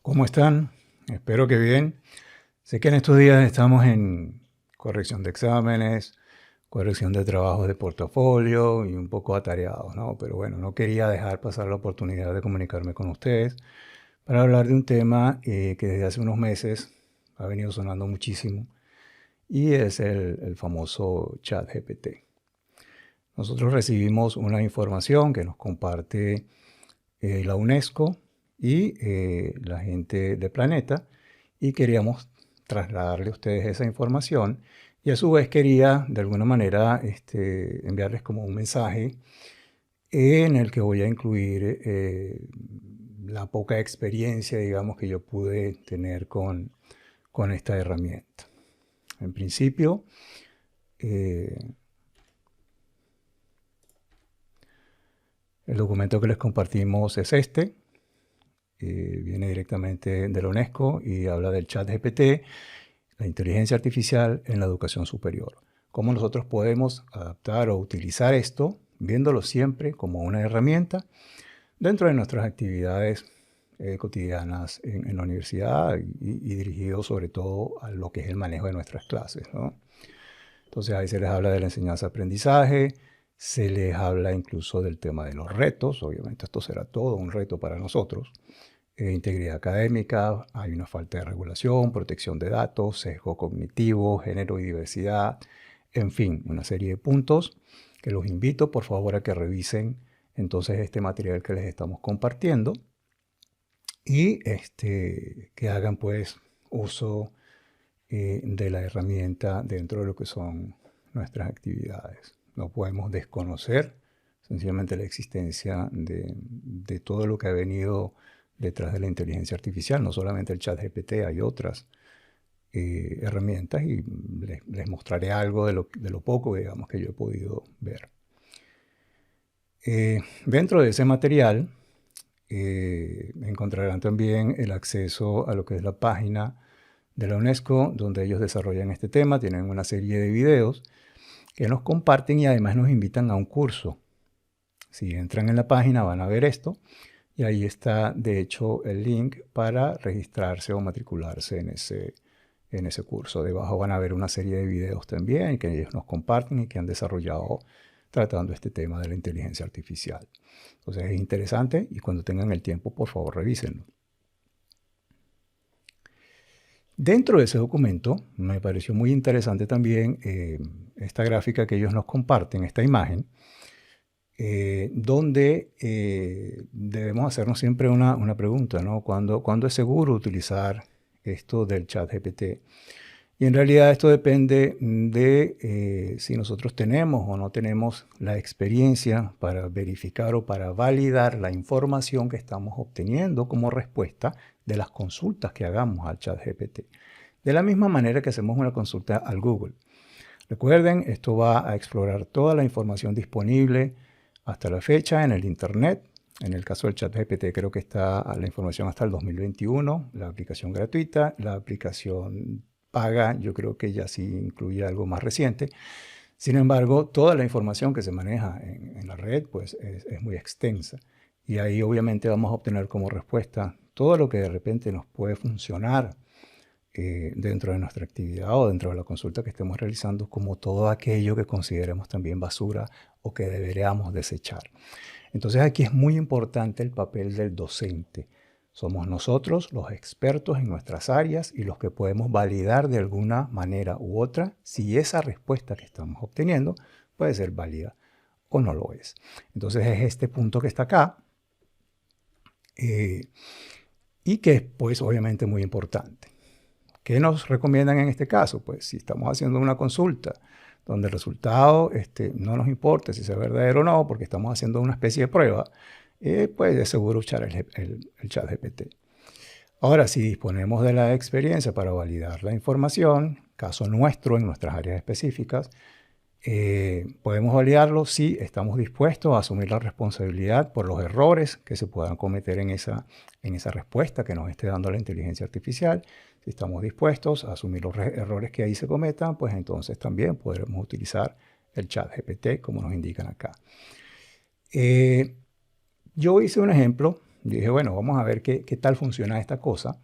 ¿Cómo están? Espero que bien. Sé que en estos días estamos en corrección de exámenes, corrección de trabajos de portafolio y un poco atareados, ¿no? Pero bueno, no quería dejar pasar la oportunidad de comunicarme con ustedes para hablar de un tema que desde hace unos meses ha venido sonando muchísimo y es el famoso ChatGPT. Nosotros recibimos una información que nos comparte la UNESCO y la gente de Planeta, y queríamos trasladarle a ustedes esa información, y a su vez quería de alguna manera enviarles como un mensaje en el que voy a incluir la poca experiencia, digamos, que yo pude tener con esta herramienta. En principio, eh, el documento que les compartimos es este. Viene directamente de la UNESCO y habla del ChatGPT, la inteligencia artificial en la educación superior. Cómo nosotros podemos adaptar o utilizar esto, viéndolo siempre como una herramienta dentro de nuestras actividades cotidianas en la universidad y dirigido sobre todo a lo que es el manejo de nuestras clases, ¿no? Entonces ahí se les habla de la enseñanza-aprendizaje, se les habla incluso del tema de los retos. Obviamente esto será todo un reto para nosotros. Integridad académica, hay una falta de regulación, protección de datos, sesgo cognitivo, género y diversidad, en fin, una serie de puntos que los invito por favor a que revisen entonces este material que les estamos compartiendo y que hagan pues uso de la herramienta dentro de lo que son nuestras actividades. No podemos desconocer sencillamente la existencia de todo lo que ha venido detrás de la inteligencia artificial. No solamente el ChatGPT, hay otras herramientas y les mostraré algo de lo poco, digamos, que yo he podido ver. Dentro de ese material encontrarán también el acceso a lo que es la página de la UNESCO, donde ellos desarrollan este tema. Tienen una serie de videos que nos comparten y además nos invitan a un curso. Si entran en la página van a ver esto y ahí está de hecho el link para registrarse o matricularse en ese curso. Debajo van a ver una serie de videos también que ellos nos comparten y que han desarrollado tratando este tema de la inteligencia artificial. Entonces es interesante y cuando tengan el tiempo, por favor, revísenlo. Dentro de ese documento me pareció muy interesante también esta gráfica que ellos nos comparten, esta imagen, donde debemos hacernos siempre una pregunta, ¿no? ¿Cuándo es seguro utilizar esto del ChatGPT? Y en realidad esto depende de si nosotros tenemos o no tenemos la experiencia para verificar o para validar la información que estamos obteniendo como respuesta de las consultas que hagamos al ChatGPT. De la misma manera que hacemos una consulta al Google. Recuerden, esto va a explorar toda la información disponible hasta la fecha en el Internet. En el caso del ChatGPT creo que está la información hasta el 2021, la aplicación gratuita, la aplicación paga, yo creo que ya sí incluye algo más reciente. Sin embargo, toda la información que se maneja en la red pues es muy extensa. Y ahí obviamente vamos a obtener como respuesta todo lo que de repente nos puede funcionar dentro de nuestra actividad o dentro de la consulta que estemos realizando, como todo aquello que consideremos también basura o que deberíamos desechar. Entonces aquí es muy importante el papel del docente. Somos nosotros los expertos en nuestras áreas y los que podemos validar de alguna manera u otra si esa respuesta que estamos obteniendo puede ser válida o no lo es. Entonces es este punto que está acá y que es pues obviamente muy importante. ¿Qué nos recomiendan en este caso? Pues si estamos haciendo una consulta donde el resultado no nos importa si es verdadero o no, porque estamos haciendo una especie de prueba, pues es seguro usar el ChatGPT. Ahora, si disponemos de la experiencia para validar la información, caso nuestro en nuestras áreas específicas, podemos validarlo si estamos dispuestos a asumir la responsabilidad por los errores que se puedan cometer en esa respuesta que nos esté dando la inteligencia artificial. Si estamos dispuestos a asumir los errores que ahí se cometan, pues entonces también podremos utilizar el ChatGPT como nos indican acá. Yo hice un ejemplo Yo dije, bueno, vamos a ver qué tal funciona esta cosa.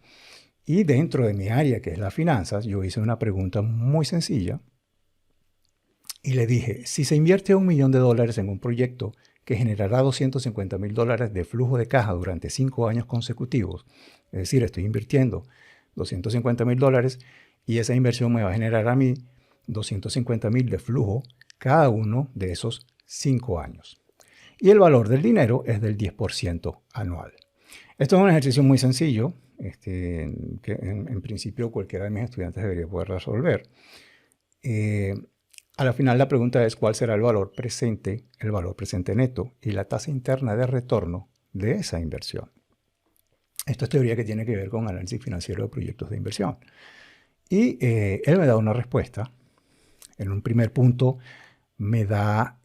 Y dentro de mi área, que es las finanzas, yo hice una pregunta muy sencilla y le dije, si se invierte $1 millón en un proyecto que generará $250,000 de flujo de caja durante 5 años consecutivos, es decir, estoy invirtiendo $250,000 y esa inversión me va a generar a mí $250,000 de flujo cada uno de esos 5 años. Y el valor del dinero es del 10% anual. Esto es un ejercicio muy sencillo, que en principio cualquiera de mis estudiantes debería poder resolver. A la final la pregunta es cuál será el valor presente neto y la tasa interna de retorno de esa inversión. Esto es teoría que tiene que ver con análisis financiero de proyectos de inversión. Y él me da una respuesta. En un primer punto me da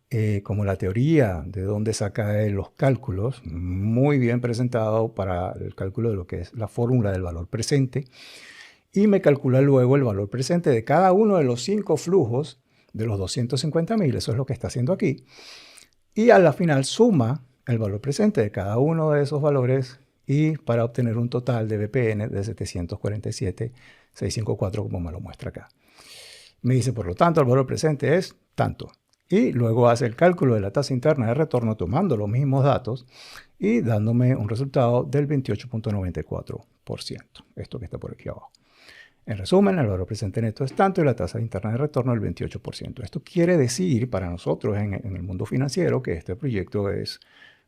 como la teoría de dónde saca él los cálculos, muy bien presentado para el cálculo de lo que es la fórmula del valor presente. Y me calcula luego el valor presente de cada uno de los 5 flujos de los 250,000, eso es lo que está haciendo aquí. Y a la final suma el valor presente de cada uno de esos valores y para obtener un total de BPN de 747,654 como me lo muestra acá. Me dice, por lo tanto, el valor presente es tanto. Y luego hace el cálculo de la tasa interna de retorno tomando los mismos datos y dándome un resultado del 28.94%. Esto que está por aquí abajo. En resumen, el valor presente neto es tanto y la tasa interna de retorno del 28%. Esto quiere decir para nosotros en el mundo financiero que este proyecto es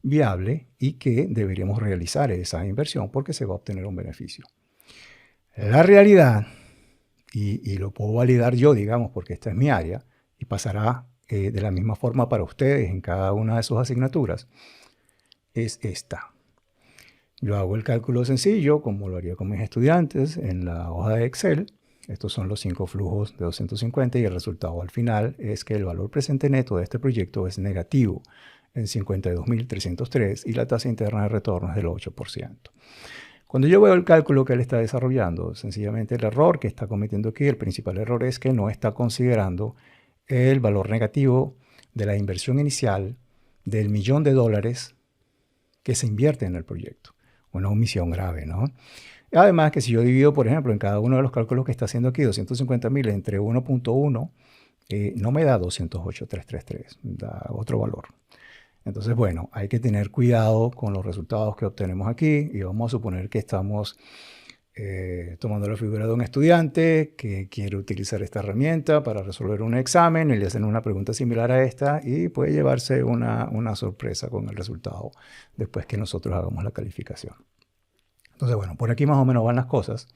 viable y que deberíamos realizar esa inversión porque se va a obtener un beneficio. La realidad, y lo puedo validar yo, digamos, porque esta es mi área, y pasará de la misma forma para ustedes en cada una de sus asignaturas, es esta. Yo hago el cálculo sencillo, como lo haría con mis estudiantes, en la hoja de Excel. Estos son los 5 flujos de 250 y el resultado al final es que el valor presente neto de este proyecto es negativo en 52.303 y la tasa interna de retorno es del 8%. Cuando yo veo el cálculo que él está desarrollando, sencillamente el error que está cometiendo aquí, el principal error es que no está considerando el valor negativo de la inversión inicial del $1 millón que se invierte en el proyecto. Una omisión grave, ¿no? Además que si yo divido, por ejemplo, en cada uno de los cálculos que está haciendo aquí, 250,000 entre 1.1, no me da 208,333, da otro valor. Entonces, bueno, hay que tener cuidado con los resultados que obtenemos aquí y vamos a suponer que estamos tomando la figura de un estudiante que quiere utilizar esta herramienta para resolver un examen y le hacen una pregunta similar a esta y puede llevarse una sorpresa con el resultado después que nosotros hagamos la calificación. Entonces, bueno, por aquí más o menos van las cosas.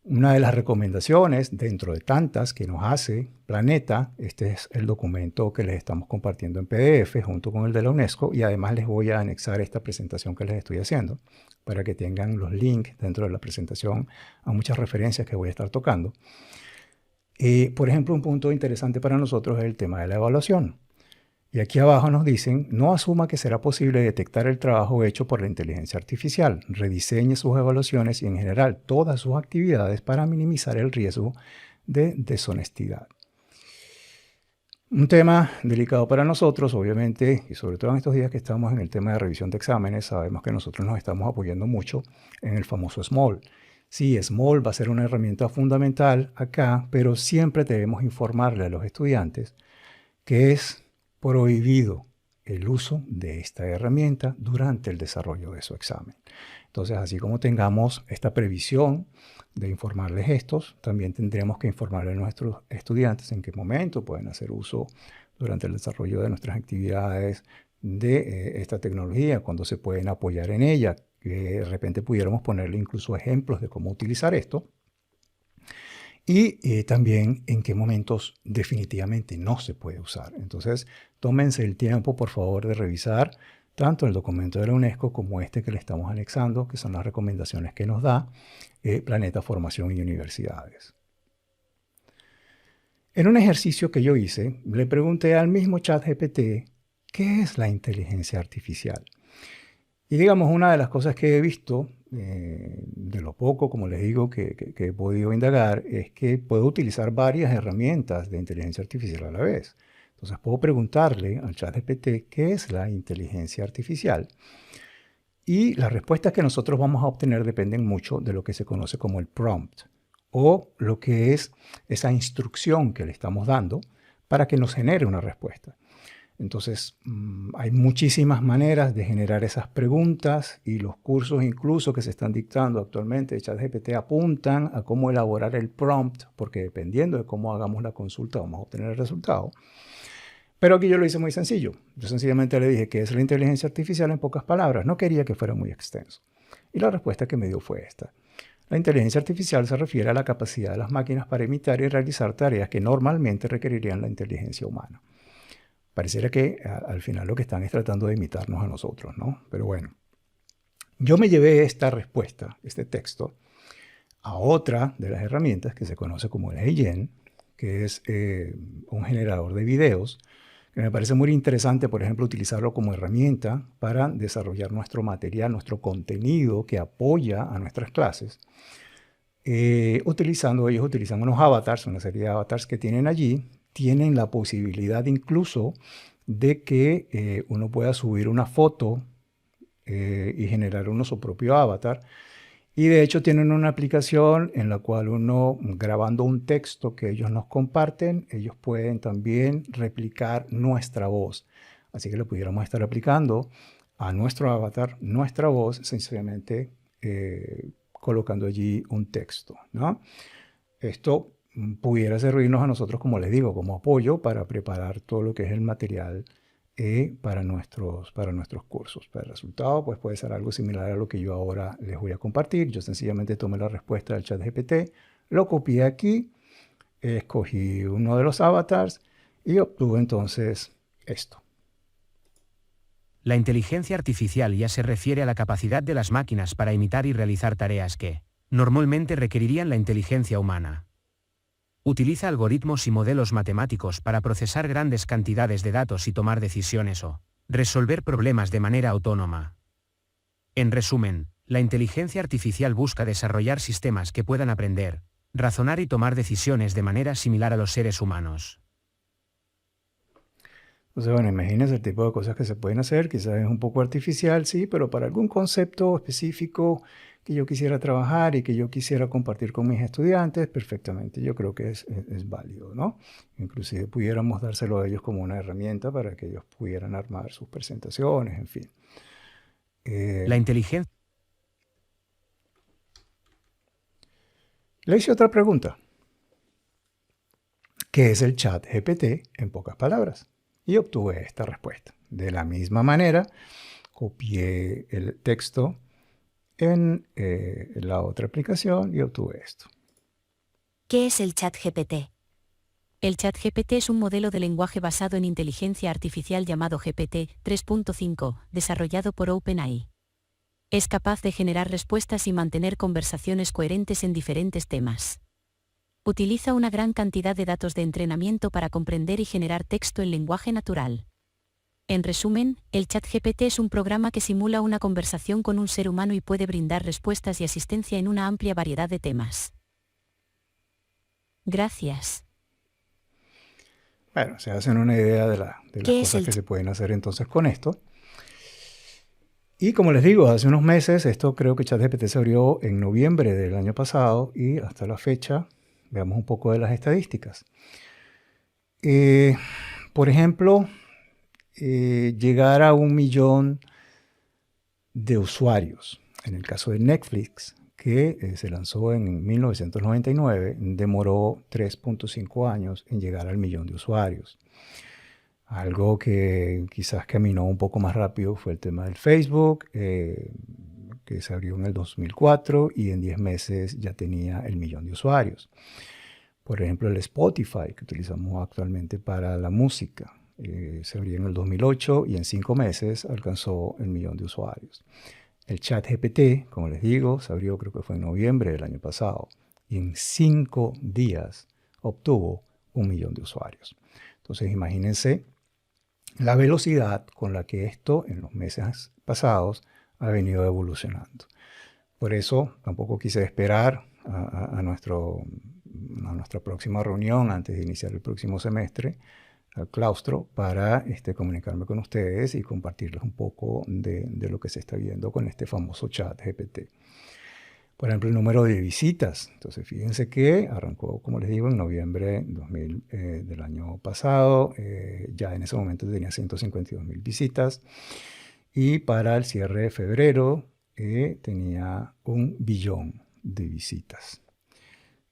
Una de las recomendaciones, dentro de tantas que nos hace Planeta, este es el documento que les estamos compartiendo en PDF junto con el de la UNESCO y además les voy a anexar esta presentación que les estoy haciendo para que tengan los links dentro de la presentación a muchas referencias que voy a estar tocando. Por ejemplo, un punto interesante para nosotros es el tema de la evaluación. Y aquí abajo nos dicen, no asuma que será posible detectar el trabajo hecho por la inteligencia artificial. Rediseñe sus evaluaciones y en general todas sus actividades para minimizar el riesgo de deshonestidad. Un tema delicado para nosotros, obviamente, y sobre todo en estos días que estamos en el tema de revisión de exámenes, sabemos que nosotros nos estamos apoyando mucho en el famoso SMALL. Sí, SMALL va a ser una herramienta fundamental acá, pero siempre debemos informarle a los estudiantes que es prohibido el uso de esta herramienta durante el desarrollo de su examen. Entonces, así como tengamos esta previsión de informarles estos, también tendremos que informarle a nuestros estudiantes en qué momento pueden hacer uso durante el desarrollo de nuestras actividades de esta tecnología, cuándo se pueden apoyar en ella, que de repente pudiéramos ponerle incluso ejemplos de cómo utilizar esto. Y también en qué momentos definitivamente no se puede usar. Entonces, tómense el tiempo, por favor, de revisar tanto el documento de la UNESCO como este que le estamos anexando, que son las recomendaciones que nos da Planeta Formación y Universidades. En un ejercicio que yo hice, le pregunté al mismo ChatGPT, ¿qué es la inteligencia artificial? Y digamos, una de las cosas que he visto, de lo poco, como les digo, que he podido indagar, es que puedo utilizar varias herramientas de inteligencia artificial a la vez. Entonces puedo preguntarle al ChatGPT qué es la inteligencia artificial. Y las respuestas que nosotros vamos a obtener dependen mucho de lo que se conoce como el prompt, o lo que es esa instrucción que le estamos dando para que nos genere una respuesta. Entonces, hay muchísimas maneras de generar esas preguntas, y los cursos incluso que se están dictando actualmente de ChatGPT apuntan a cómo elaborar el prompt, porque dependiendo de cómo hagamos la consulta vamos a obtener el resultado. Pero aquí yo lo hice muy sencillo. Yo sencillamente le dije que es la inteligencia artificial en pocas palabras. No quería que fuera muy extenso. Y la respuesta que me dio fue esta. La inteligencia artificial se refiere a la capacidad de las máquinas para imitar y realizar tareas que normalmente requerirían la inteligencia humana. Pareciera que al final lo que están es tratando de imitarnos a nosotros, ¿no? Pero bueno, yo me llevé esta respuesta, este texto, a otra de las herramientas que se conoce como el HeyGen, que es un generador de videos, que me parece muy interesante, por ejemplo, utilizarlo como herramienta para desarrollar nuestro material, nuestro contenido que apoya a nuestras clases. Ellos utilizan unos avatars, una serie de avatars que tienen allí. Tienen la posibilidad incluso de que uno pueda subir una foto y generar uno su propio avatar. Y de hecho tienen una aplicación en la cual uno, grabando un texto que ellos nos comparten, ellos pueden también replicar nuestra voz. Así que le pudiéramos estar aplicando a nuestro avatar nuestra voz, sencillamente colocando allí un texto, ¿no? Esto pudiera servirnos a nosotros, como les digo, como apoyo para preparar todo lo que es el material para nuestros cursos. Para el resultado, pues puede ser algo similar a lo que yo ahora les voy a compartir. Yo sencillamente tomé la respuesta del ChatGPT, lo copié aquí, escogí uno de los avatars y obtuve entonces esto. La inteligencia artificial ya se refiere a la capacidad de las máquinas para imitar y realizar tareas que, normalmente requerirían la inteligencia humana. Utiliza algoritmos y modelos matemáticos para procesar grandes cantidades de datos y tomar decisiones o resolver problemas de manera autónoma. En resumen, la inteligencia artificial busca desarrollar sistemas que puedan aprender, razonar y tomar decisiones de manera similar a los seres humanos. Entonces, bueno, imagínense el tipo de cosas que se pueden hacer. Quizás es un poco artificial, sí, pero para algún concepto específico que yo quisiera trabajar y que yo quisiera compartir con mis estudiantes, perfectamente. Yo creo que es válido, ¿no? Inclusive pudiéramos dárselo a ellos como una herramienta para que ellos pudieran armar sus presentaciones, en fin. La inteligencia... Le hice otra pregunta. ¿Qué es el ChatGPT en pocas palabras? Y obtuve esta respuesta. De la misma manera, copié el texto en la otra aplicación y obtuve esto. ¿Qué es el ChatGPT? El ChatGPT es un modelo de lenguaje basado en inteligencia artificial llamado GPT 3.5, desarrollado por OpenAI. Es capaz de generar respuestas y mantener conversaciones coherentes en diferentes temas. Utiliza una gran cantidad de datos de entrenamiento para comprender y generar texto en lenguaje natural. En resumen, el ChatGPT es un programa que simula una conversación con un ser humano y puede brindar respuestas y asistencia en una amplia variedad de temas. Gracias. Bueno, se hacen una idea de las cosas que se pueden hacer entonces con esto. Y como les digo, hace unos meses, esto creo que ChatGPT se abrió en noviembre del año pasado y hasta la fecha, veamos un poco de las estadísticas. Por ejemplo, llegar a 1 millón de usuarios. En el caso de Netflix, que se lanzó en 1999, demoró 3.5 años en llegar al 1 millón de usuarios. Algo que quizás caminó un poco más rápido fue el tema del Facebook, que se abrió en el 2004 y en 10 meses ya tenía el 1 millón de usuarios. Por ejemplo, el Spotify, que utilizamos actualmente para la música, se abrió en el 2008 y en 5 meses alcanzó el 1 millón de usuarios. El ChatGPT, como les digo, se abrió creo que fue en noviembre del año pasado y en 5 días obtuvo 1 millón de usuarios. Entonces imagínense la velocidad con la que esto en los meses pasados ha venido evolucionando. Por eso tampoco quise esperar a nuestra próxima reunión antes de iniciar el próximo semestre al claustro para comunicarme con ustedes y compartirles un poco de lo que se está viendo con este famoso chat GPT. Por ejemplo, el número de visitas. Entonces, fíjense que arrancó, como les digo, en noviembre del año pasado. Ya en ese momento tenía 152,000 visitas. Y para el cierre de febrero tenía 1 billón de visitas.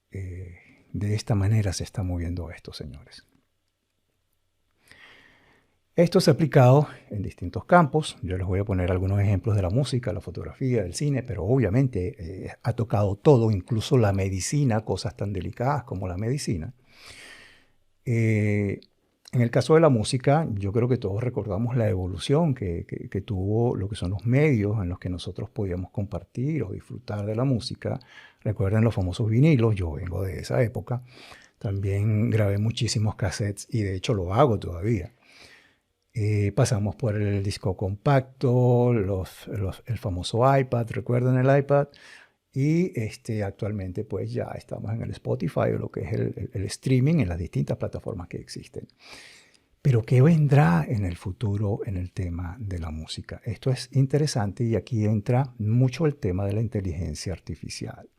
De esta manera se está moviendo esto, señores. Esto se ha aplicado en distintos campos. Yo les voy a poner algunos ejemplos de la música, la fotografía, el cine, pero obviamente ha tocado todo, incluso la medicina, cosas tan delicadas como la medicina. En el caso de la música, yo creo que todos recordamos la evolución que tuvo lo que son los medios en los que nosotros podíamos compartir o disfrutar de la música. Recuerden los famosos vinilos, yo vengo de esa época. También grabé muchísimos cassettes y de hecho lo hago todavía. Pasamos por el disco compacto, el famoso iPad, ¿recuerdan el iPad? Y actualmente pues ya estamos en el Spotify o lo que es el streaming en las distintas plataformas que existen. Pero ¿qué vendrá en el futuro en el tema de la música? Esto es interesante y aquí entra mucho el tema de la inteligencia artificial.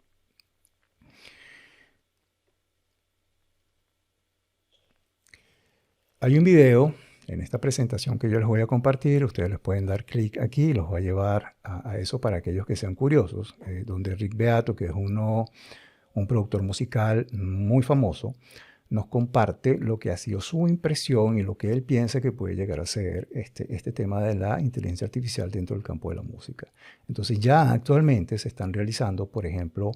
Hay un video en esta presentación que yo les voy a compartir, ustedes les pueden dar clic aquí y los va a llevar a eso para aquellos que sean curiosos, donde Rick Beato, que es un productor musical muy famoso, nos comparte lo que ha sido su impresión y lo que él piensa que puede llegar a ser este tema de la inteligencia artificial dentro del campo de la música. Entonces ya actualmente se están realizando, por ejemplo,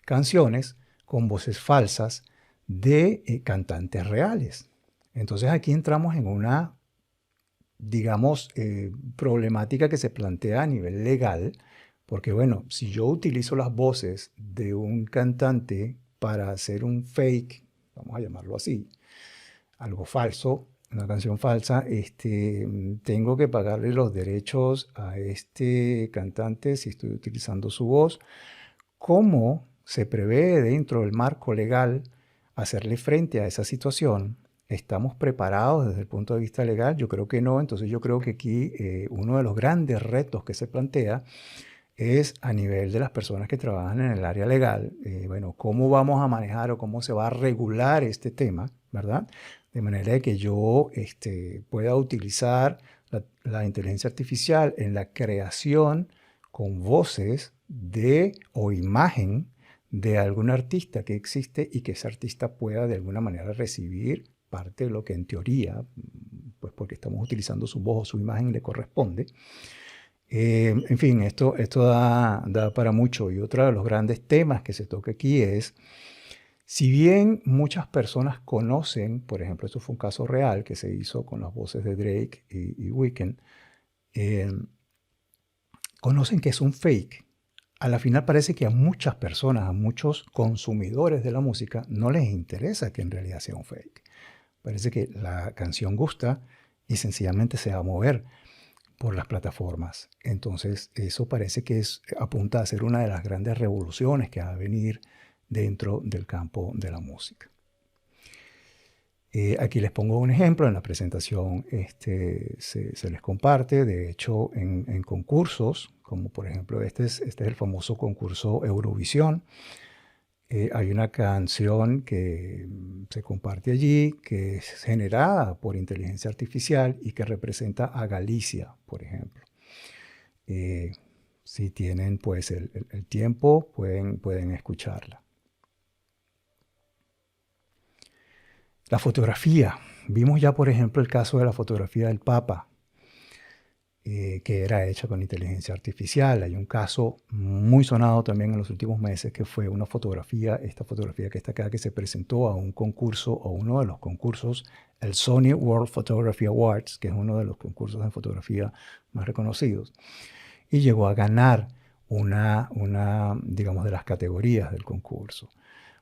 canciones con voces falsas de cantantes reales. Entonces aquí entramos en una, digamos, problemática que se plantea a nivel legal, porque bueno, si yo utilizo las voces de un cantante para hacer un fake, vamos a llamarlo así, algo falso, una canción falsa, tengo que pagarle los derechos a este cantante si estoy utilizando su voz. ¿Cómo se prevé dentro del marco legal hacerle frente a esa situación? ¿Estamos preparados desde el punto de vista legal? Yo creo que no. Entonces yo creo que aquí uno de los grandes retos que se plantea es a nivel de las personas que trabajan en el área legal. Bueno, ¿cómo vamos a manejar o cómo se va a regular este tema, verdad? De manera que yo pueda utilizar la inteligencia artificial en la creación con voces o imagen de algún artista que existe y que ese artista pueda de alguna manera recibir parte de lo que en teoría, pues porque estamos utilizando su voz o su imagen, le corresponde. En fin, esto da para mucho. Y otro de los grandes temas que se toca aquí es, si bien muchas personas conocen, por ejemplo, esto fue un caso real que se hizo con las voces de Drake y Weeknd, conocen que es un fake. A la final parece que a muchas personas, a muchos consumidores de la música, no les interesa que en realidad sea un fake. Parece que la canción gusta y sencillamente se va a mover por las plataformas. Entonces, eso parece que apunta a ser una de las grandes revoluciones que va a venir dentro del campo de la música. Aquí les pongo un ejemplo. En la presentación se les comparte. De hecho, en concursos, como por ejemplo este es el famoso concurso Eurovisión, hay una canción que se comparte allí que es generada por inteligencia artificial y que representa a Galicia, por ejemplo. Si tienen pues el tiempo, pueden escucharla. La fotografía. Vimos ya, por ejemplo, el caso de la fotografía del Papa, que era hecha con inteligencia artificial. Hay un caso muy sonado también en los últimos meses que fue una fotografía, esta fotografía que está acá, que se presentó a un concurso o uno de los concursos, el Sony World Photography Awards, que es uno de los concursos de fotografía más reconocidos, y llegó a ganar una digamos, de las categorías del concurso.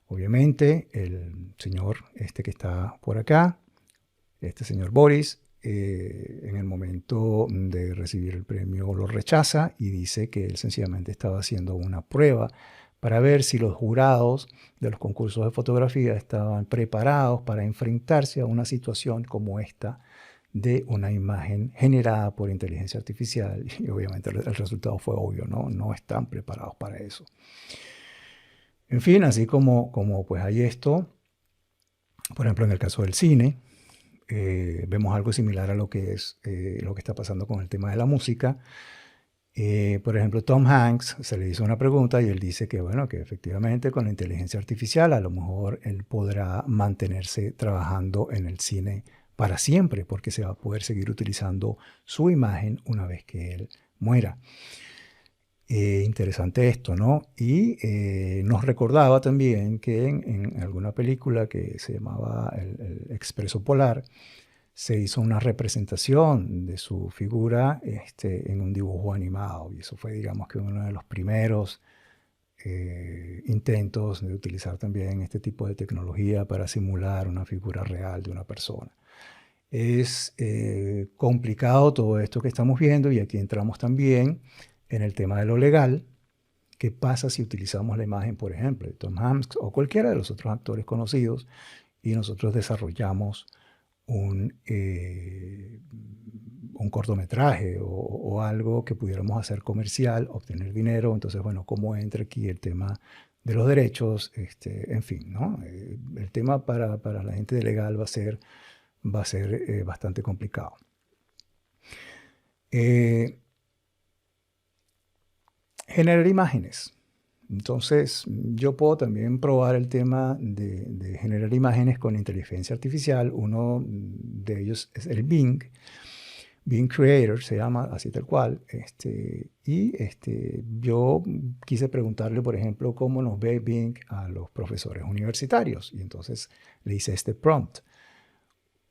Obviamente, el señor que está por acá, este señor Boris, en el momento de recibir el premio lo rechaza y dice que él sencillamente estaba haciendo una prueba para ver si los jurados de los concursos de fotografía estaban preparados para enfrentarse a una situación como esta de una imagen generada por inteligencia artificial. Y obviamente el resultado fue obvio, ¿no? No están preparados para eso. En fin, así como pues hay esto, por ejemplo, en el caso del cine, vemos algo similar a lo que está pasando con el tema de la música. Por ejemplo, Tom Hanks se le hizo una pregunta y él dice que, bueno, que efectivamente con la inteligencia artificial a lo mejor él podrá mantenerse trabajando en el cine para siempre, porque se va a poder seguir utilizando su imagen una vez que él muera. Interesante esto, ¿no? Y nos recordaba también que en alguna película que se llamaba El Expreso Polar, se hizo una representación de su figura en un dibujo animado. Y eso fue, digamos, que uno de los primeros intentos de utilizar también este tipo de tecnología para simular una figura real de una persona. Es complicado todo esto que estamos viendo, y aquí entramos también en el tema de lo legal. ¿Qué pasa si utilizamos la imagen, por ejemplo, de Tom Hanks o cualquiera de los otros actores conocidos y nosotros desarrollamos un cortometraje o algo que pudiéramos hacer comercial, obtener dinero? Entonces, bueno, ¿cómo entra aquí el tema de los derechos? En fin, ¿no? El tema para la gente de legal va a ser bastante complicado. Generar imágenes. Entonces, yo puedo también probar el tema de generar imágenes con inteligencia artificial. Uno de ellos es el Bing Creator, se llama así tal cual. Yo quise preguntarle, por ejemplo, cómo nos ve Bing a los profesores universitarios. Y entonces le hice este prompt.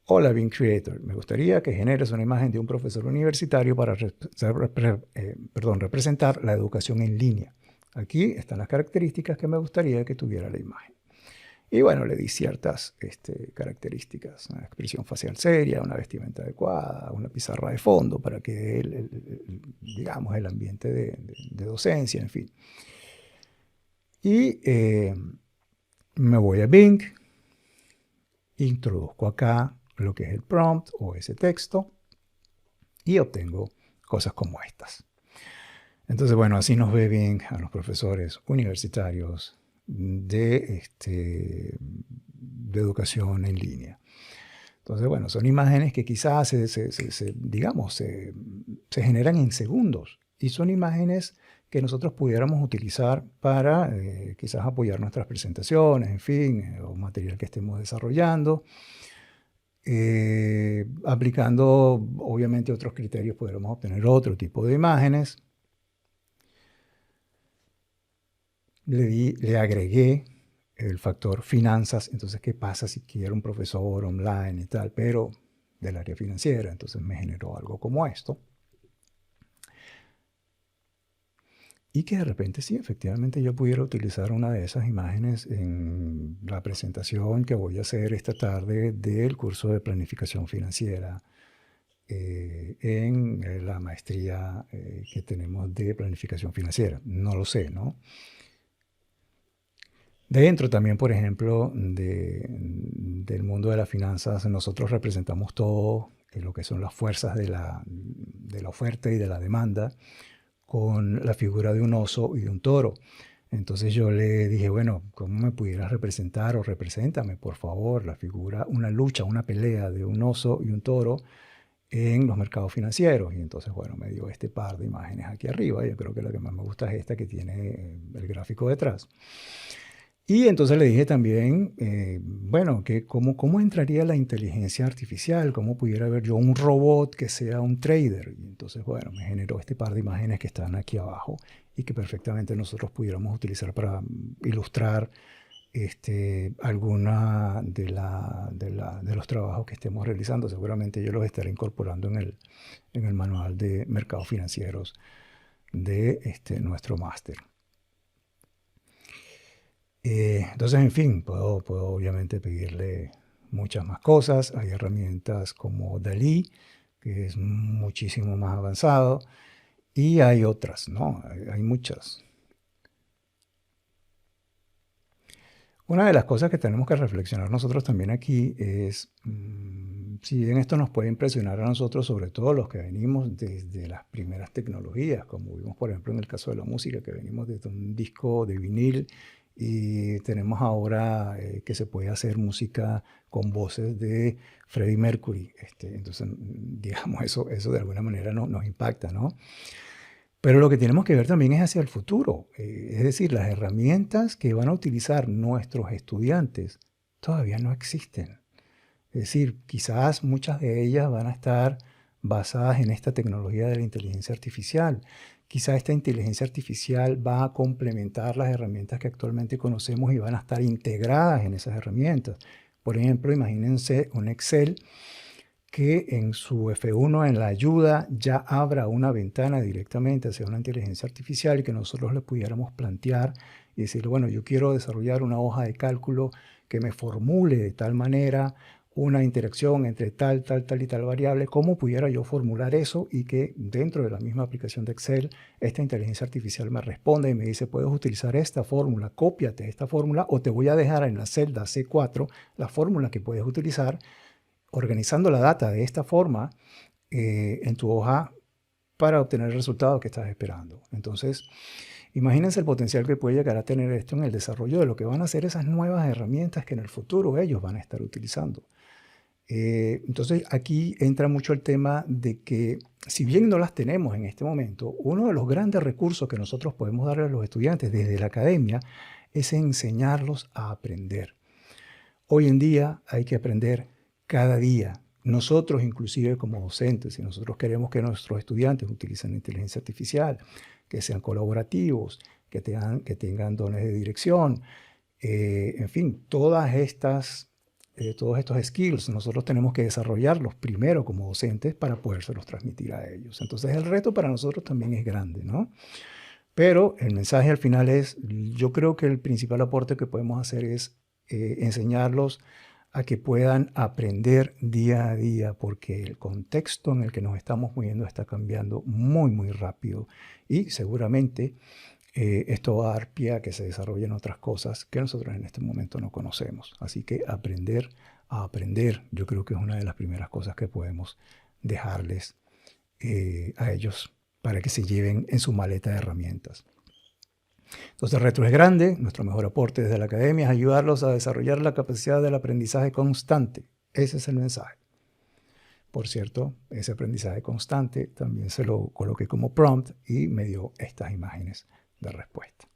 Hola Bing Creator, me gustaría que generes una imagen de un profesor universitario para representar la educación en línea. Aquí están las características que me gustaría que tuviera la imagen. Y bueno, le di ciertas características: una expresión facial seria, una vestimenta adecuada, una pizarra de fondo para que digamos, el ambiente de docencia, en fin. Y me voy a Bing, introduzco acá lo que es el prompt o ese texto y obtengo cosas como estas. Entonces, bueno, así nos ve Bing a los profesores universitarios de educación en línea. Entonces, bueno, son imágenes que quizás se generan en segundos, y son imágenes que nosotros pudiéramos utilizar para quizás apoyar nuestras presentaciones, en fin, o material que estemos desarrollando. Aplicando, obviamente, otros criterios, podremos obtener otro tipo de imágenes. Le agregué el factor finanzas. Entonces, ¿qué pasa si quiero un profesor online y tal, pero del área financiera? Entonces me generó algo como esto. Y que de repente sí, efectivamente yo pudiera utilizar una de esas imágenes en la presentación que voy a hacer esta tarde del curso de planificación financiera en la maestría que tenemos de planificación financiera. No lo sé, ¿no? Dentro también, por ejemplo, del mundo de las finanzas, nosotros representamos todo lo que son las fuerzas de la oferta y de la demanda con la figura de un oso y de un toro. Entonces yo le dije, bueno, ¿cómo me pudieras representar o represéntame, por favor, la figura, una lucha, una pelea de un oso y un toro en los mercados financieros? Y entonces, bueno, me dio este par de imágenes aquí arriba. Yo creo que la que más me gusta es esta que tiene el gráfico detrás. Y entonces le dije también, bueno, que cómo entraría la inteligencia artificial, cómo pudiera ver yo un robot que sea un trader. Y entonces, bueno, me generó este par de imágenes que están aquí abajo y que perfectamente nosotros pudiéramos utilizar para ilustrar alguna de los trabajos que estemos realizando. Seguramente yo los estaré incorporando en el manual de mercados financieros de nuestro máster. Entonces, en fin, puedo obviamente pedirle muchas más cosas. Hay herramientas como DALL-E, que es muchísimo más avanzado, y hay otras, ¿no? Hay muchas. Una de las cosas que tenemos que reflexionar nosotros también aquí es, si bien esto nos puede impresionar a nosotros, sobre todo los que venimos desde las primeras tecnologías, como vimos por ejemplo en el caso de la música, que venimos desde un disco de vinil y tenemos ahora que se puede hacer música con voces de Freddie Mercury. Entonces, digamos, eso de alguna manera nos impacta, ¿no? Pero lo que tenemos que ver también es hacia el futuro. Es decir, las herramientas que van a utilizar nuestros estudiantes todavía no existen. Es decir, quizás muchas de ellas van a estar basadas en esta tecnología de la inteligencia artificial. Quizás esta inteligencia artificial va a complementar las herramientas que actualmente conocemos y van a estar integradas en esas herramientas. Por ejemplo, imagínense un Excel que en su F1, en la ayuda, ya abra una ventana directamente hacia una inteligencia artificial y que nosotros le pudiéramos plantear y decirle, bueno, yo quiero desarrollar una hoja de cálculo que me formule de tal manera una interacción entre tal y tal variable. ¿Cómo pudiera yo formular eso y que dentro de la misma aplicación de Excel esta inteligencia artificial me responda y me dice, puedes utilizar esta fórmula, cópiate esta fórmula o te voy a dejar en la celda C4 la fórmula que puedes utilizar organizando la data de esta forma en tu hoja para obtener el resultado que estás esperando. Entonces, imagínense el potencial que puede llegar a tener esto en el desarrollo de lo que van a ser esas nuevas herramientas que en el futuro ellos van a estar utilizando. Entonces, aquí entra mucho el tema de que, si bien no las tenemos en este momento, uno de los grandes recursos que nosotros podemos darle a los estudiantes desde la academia es enseñarlos a aprender. Hoy en día hay que aprender cada día. Nosotros, inclusive como docentes, si nosotros queremos que nuestros estudiantes utilicen la inteligencia artificial, que sean colaborativos, que tengan dones de dirección, en fin, todos estos skills, nosotros tenemos que desarrollarlos primero como docentes para podérselos transmitir a ellos. Entonces el reto para nosotros también es grande, ¿no? Pero el mensaje al final es, yo creo que el principal aporte que podemos hacer es enseñarlos a que puedan aprender día a día, porque el contexto en el que nos estamos moviendo está cambiando muy, muy rápido y seguramente esto va a dar pie a que se desarrollen otras cosas que nosotros en este momento no conocemos. Así que aprender a aprender, yo creo que es una de las primeras cosas que podemos dejarles a ellos para que se lleven en su maleta de herramientas. Entonces el reto es grande, nuestro mejor aporte desde la academia es ayudarlos a desarrollar la capacidad del aprendizaje constante. Ese es el mensaje. Por cierto, ese aprendizaje constante también se lo coloqué como prompt y me dio estas imágenes de respuesta.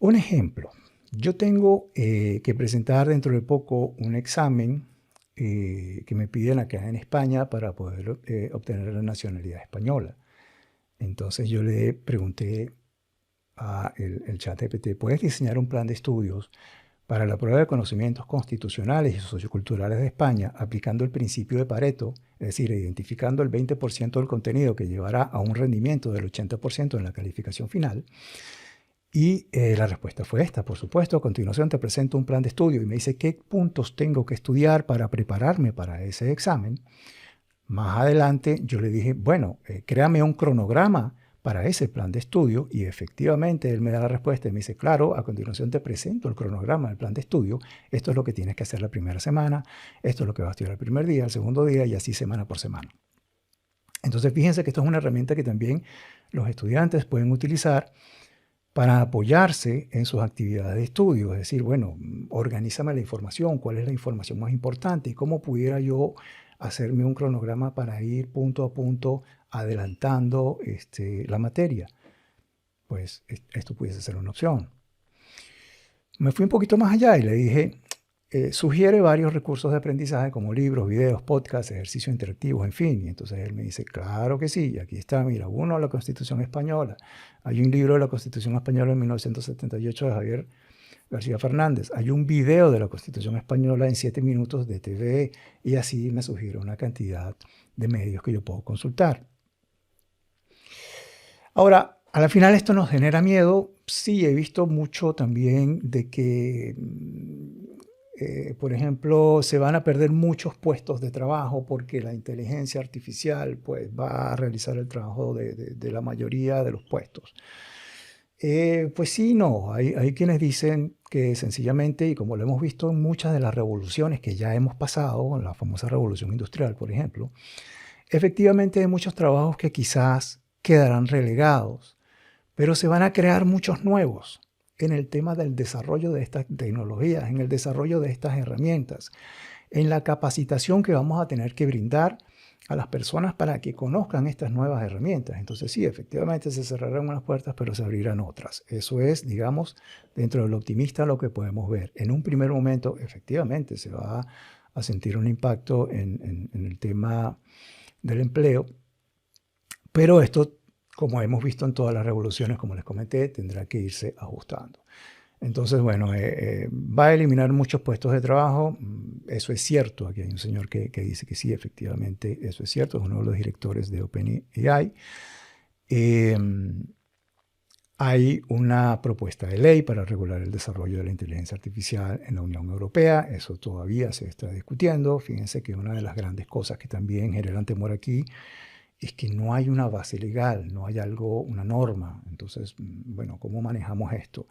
Un ejemplo. Yo tengo que presentar dentro de poco un examen que me piden acá en España para poder obtener la nacionalidad española. Entonces yo le pregunté a el ChatGPT, ¿puedes diseñar un plan de estudios para la prueba de conocimientos constitucionales y socioculturales de España aplicando el principio de Pareto, es decir, identificando el 20% del contenido que llevará a un rendimiento del 80% en la calificación final? Y la respuesta fue esta, por supuesto. A continuación te presento un plan de estudio y me dice qué puntos tengo que estudiar para prepararme para ese examen. Más adelante yo le dije, bueno, créame un cronograma para ese plan de estudio y efectivamente él me da la respuesta y me dice, claro, a continuación te presento el cronograma del plan de estudio, esto es lo que tienes que hacer la primera semana, esto es lo que vas a estudiar el primer día, el segundo día y así semana por semana. Entonces fíjense que esto es una herramienta que también los estudiantes pueden utilizar para apoyarse en sus actividades de estudio, es decir, bueno, organízame la información, cuál es la información más importante y cómo pudiera yo hacerme un cronograma para ir punto a punto adelantando la materia. Pues esto pudiese ser una opción. Me fui un poquito más allá y le dije, sugiere varios recursos de aprendizaje como libros, videos, podcasts, ejercicios interactivos, en fin. Y entonces él me dice, claro que sí, y aquí está, mira, uno, la Constitución Española. Hay un libro de la Constitución Española en 1978 de Javier García Fernández. Hay un video de la Constitución Española en 7 minutos de TV y así me sugiere una cantidad de medios que yo puedo consultar. Ahora, a la final esto nos genera miedo. Sí, he visto mucho también de que, por ejemplo, se van a perder muchos puestos de trabajo porque la inteligencia artificial pues, va a realizar el trabajo de la mayoría de los puestos. Pues sí, no. Hay quienes dicen que sencillamente, y como lo hemos visto en muchas de las revoluciones que ya hemos pasado, en la famosa revolución industrial, por ejemplo, efectivamente hay muchos trabajos que quizás quedarán relegados, pero se van a crear muchos nuevos en el tema del desarrollo de estas tecnologías, en el desarrollo de estas herramientas, en la capacitación que vamos a tener que brindar a las personas para que conozcan estas nuevas herramientas. Entonces sí, efectivamente se cerrarán unas puertas, pero se abrirán otras. Eso es, digamos, dentro del optimista lo que podemos ver. En un primer momento, efectivamente, se va a sentir un impacto en el tema del empleo, pero esto, como hemos visto en todas las revoluciones, como les comenté, tendrá que irse ajustando. Entonces, bueno, va a eliminar muchos puestos de trabajo. Eso es cierto. Aquí hay un señor que dice que sí, efectivamente, eso es cierto. Es uno de los directores de OpenAI. Hay una propuesta de ley para regular el desarrollo de la inteligencia artificial en la Unión Europea. Eso todavía se está discutiendo. Fíjense que una de las grandes cosas que también generan temor aquí es que no hay una base legal, no hay algo, una norma. Entonces, bueno, ¿cómo manejamos esto?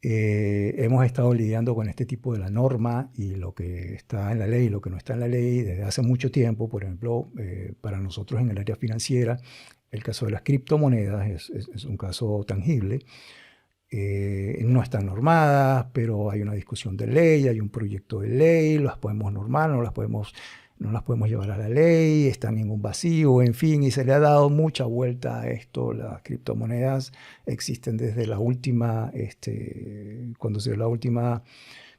Hemos estado lidiando con este tipo de la norma y lo que está en la ley y lo que no está en la ley desde hace mucho tiempo. Por ejemplo, para nosotros en el área financiera, el caso de las criptomonedas es un caso tangible. No están normadas, pero hay una discusión de ley, hay un proyecto de ley, las podemos normar, no las podemos llevar a la ley, están en un vacío, en fin, y se le ha dado mucha vuelta a esto. Las criptomonedas existen desde la última, cuando se dio la última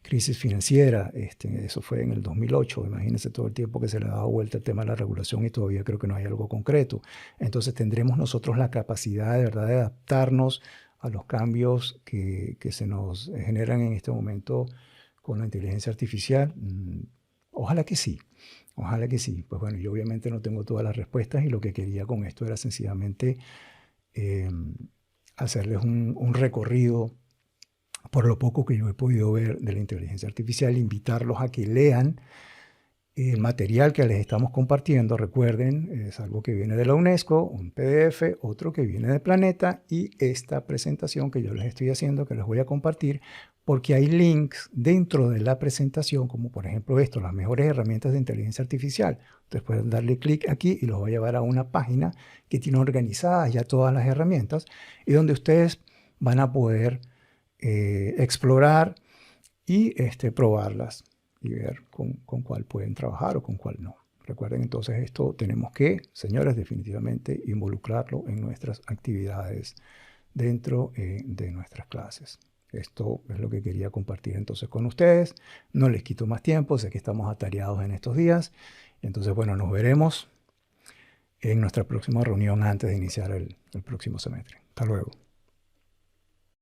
crisis financiera, eso fue en el 2008, imagínense todo el tiempo que se le ha dado vuelta el tema de la regulación y todavía creo que no hay algo concreto. Entonces tendremos nosotros la capacidad de verdad de adaptarnos a los cambios que se nos generan en este momento con la inteligencia artificial. Ojalá que sí. Ojalá que sí. Pues bueno, yo obviamente no tengo todas las respuestas y lo que quería con esto era sencillamente hacerles un recorrido por lo poco que yo he podido ver de la inteligencia artificial, invitarlos a que lean el material que les estamos compartiendo. Recuerden, es algo que viene de la UNESCO, un PDF, otro que viene de Planeta y esta presentación que yo les estoy haciendo, que les voy a compartir, porque hay links dentro de la presentación, como por ejemplo esto, las mejores herramientas de inteligencia artificial. Ustedes pueden darle clic aquí y los va a llevar a una página que tiene organizadas ya todas las herramientas y donde ustedes van a poder explorar y probarlas y ver con cuál pueden trabajar o con cuál no. Recuerden entonces esto, tenemos que, señores, definitivamente involucrarlo en nuestras actividades dentro de nuestras clases. Esto es lo que quería compartir entonces con ustedes. No les quito más tiempo, sé que estamos atareados en estos días. Entonces, bueno, nos veremos en nuestra próxima reunión antes de iniciar el próximo semestre. Hasta luego.